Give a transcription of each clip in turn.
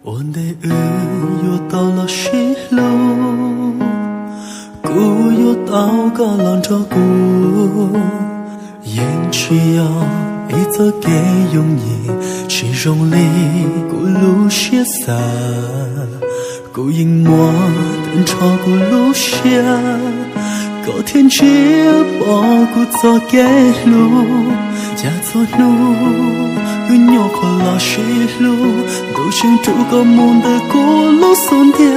我的爱又到了西路，故又到个浪潮谷，眼只要一则给容易，形容里古路写洒，古影墨等超古路下，高天街包古早给路，家做路。有鸟和老西路，都想住个梦的古路松点。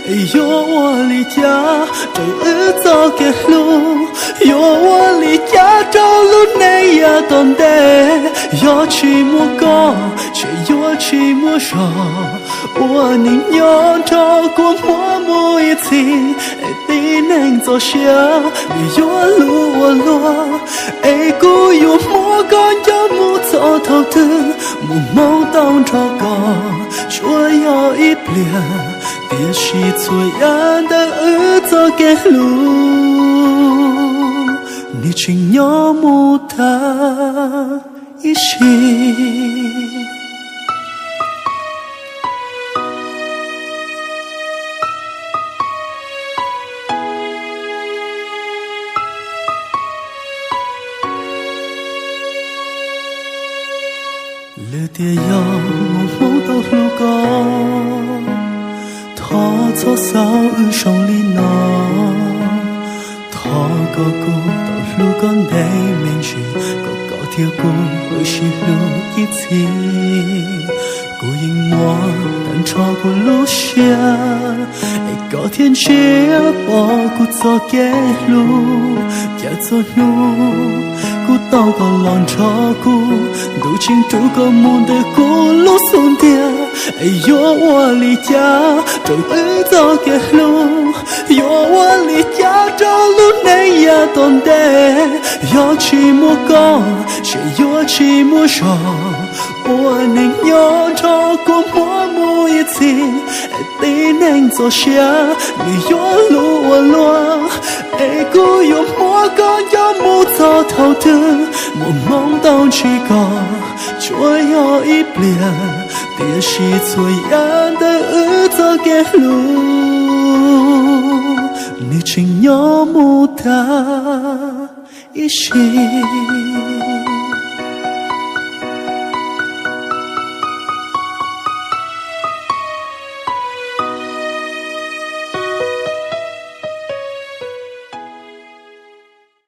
哎呦，我离家走日早给路，有我离家走路那呀懂得，要去莫高，却要去莫少。我宁愿照顾我每一次，你能走下，你有路我路，哎，古有莫高要莫走头的。木毛当着高，说要一遍，别是最远的日子给路，你请要木他一心。你爹要我到路高，他做少日上里拿，他个古到路高内面去，个高铁古会是路一起，古影墨但超过路下，高天街包古早给路，家做路。古道个浪潮古，如今这个梦的古路松点。哎呦，我离家走日早给路，有我离家走路那呀懂得，要去莫高，却要去莫少。我宁愿照顾我每一次，你能走下，你有路我路，哎，古有莫高要莫走头的，莫梦到去高，却要一遍，别是最远的日子给路，你请要莫他一心。